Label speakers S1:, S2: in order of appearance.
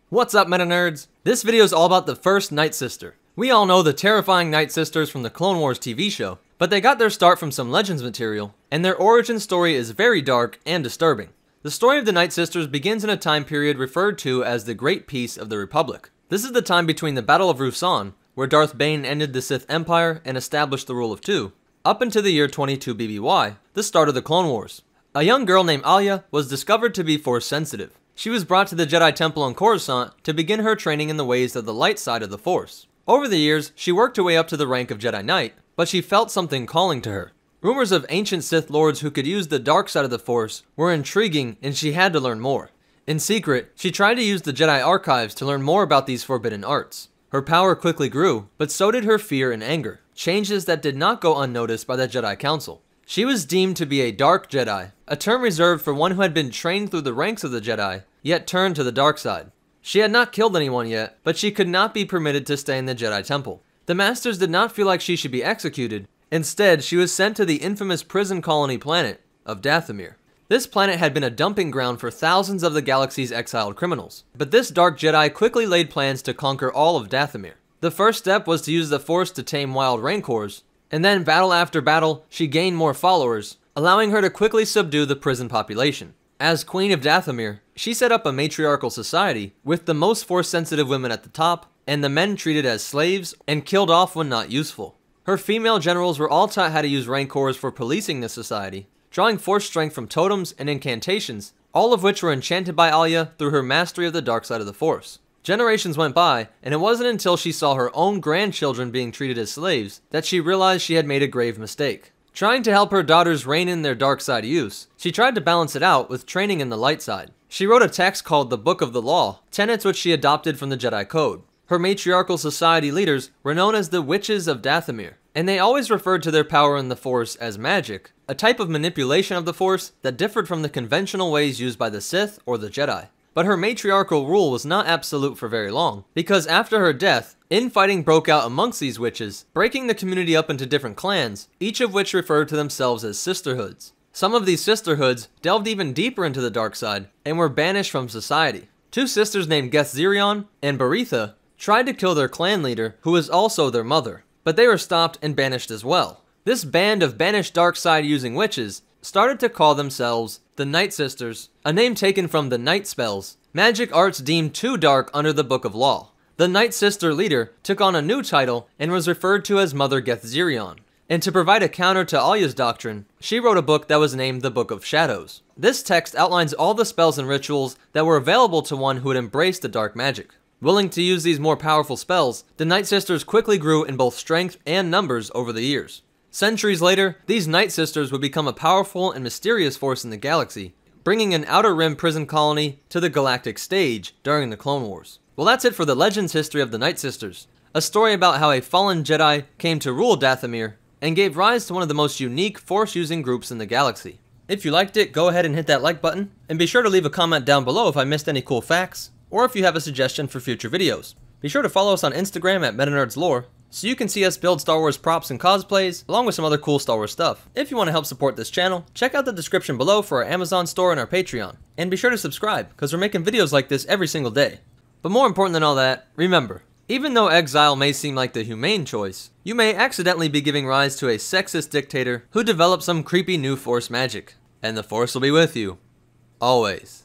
S1: What's up, Meta Nerds? This video is all about the first Nightsister. We all know the terrifying Nightsisters from the Clone Wars TV show, but they got their start from some Legends material, and their origin story is very dark and disturbing. The story of the Nightsisters begins in a time period referred to as the Great Peace of the Republic. This is the time between the Battle of Ruusan, where Darth Bane ended the Sith Empire and established the rule of two, up into the year 22 BBY, the start of the Clone Wars. A young girl named Alia was discovered to be Force sensitive. She was brought to the Jedi Temple on Coruscant to begin her training in the ways of the light side of the Force. Over the years, she worked her way up to the rank of Jedi Knight, but she felt something calling to her. Rumors of ancient Sith Lords who could use the dark side of the Force were intriguing, and she had to learn more. In secret, she tried to use the Jedi archives to learn more about these forbidden arts. Her power quickly grew, but so did her fear and anger, changes that did not go unnoticed by the Jedi Council. She was deemed to be a Dark Jedi, a term reserved for one who had been trained through the ranks of the Jedi, yet turned to the dark side. She had not killed anyone yet, but she could not be permitted to stay in the Jedi Temple. The Masters did not feel like she should be executed. Instead, she was sent to the infamous prison colony planet of Dathomir. This planet had been a dumping ground for thousands of the galaxy's exiled criminals, but this Dark Jedi quickly laid plans to conquer all of Dathomir. The first step was to use the Force to tame wild rancors, and then battle after battle, she gained more followers, allowing her to quickly subdue the prison population. As Queen of Dathomir, she set up a matriarchal society with the most Force-sensitive women at the top, and the men treated as slaves and killed off when not useful. Her female generals were all taught how to use rancors for policing the society, drawing Force strength from totems and incantations, all of which were enchanted by Alia through her mastery of the dark side of the Force. Generations went by, and it wasn't until she saw her own grandchildren being treated as slaves that she realized she had made a grave mistake. Trying to help her daughters rein in their dark side use, she tried to balance it out with training in the light side. She wrote a text called the Book of the Law, tenets which she adopted from the Jedi Code. Her matriarchal society leaders were known as the Witches of Dathomir, and they always referred to their power in the Force as magic, a type of manipulation of the Force that differed from the conventional ways used by the Sith or the Jedi. But her matriarchal rule was not absolute for very long, because after her death, infighting broke out amongst these witches, breaking the community up into different clans, each of which referred to themselves as sisterhoods. Some of these sisterhoods delved even deeper into the dark side and were banished from society. Two sisters named Gethzirion and Baritha tried to kill their clan leader, who was also their mother, but they were stopped and banished as well. This band of banished dark side using witches started to call themselves the Nightsisters, a name taken from the night spells, magic arts deemed too dark under the Book of Law. The Nightsister leader took on a new title and was referred to as Mother Gethzirion. And to provide a counter to Alia's doctrine, she wrote a book that was named the Book of Shadows. This text outlines all the spells and rituals that were available to one who had embraced the dark magic. Willing to use these more powerful spells, the Nightsisters quickly grew in both strength and numbers over the years. Centuries later, these Nightsisters would become a powerful and mysterious force in the galaxy, bringing an Outer Rim prison colony to the galactic stage during the Clone Wars. Well, that's it for the Legends history of the Nightsisters, a story about how a fallen Jedi came to rule Dathomir and gave rise to one of the most unique Force-using groups in the galaxy. If you liked it, go ahead and hit that like button, and be sure to leave a comment down below if I missed any cool facts, or if you have a suggestion for future videos. Be sure to follow us on Instagram at MetaNerdsLore, so you can see us build Star Wars props and cosplays, along with some other cool Star Wars stuff. If you want to help support this channel, check out the description below for our Amazon store and our Patreon. And be sure to subscribe, because we're making videos like this every single day. But more important than all that, remember, even though exile may seem like the humane choice, you may accidentally be giving rise to a sexist dictator who developed some creepy new Force magic. And the Force will be with you. Always.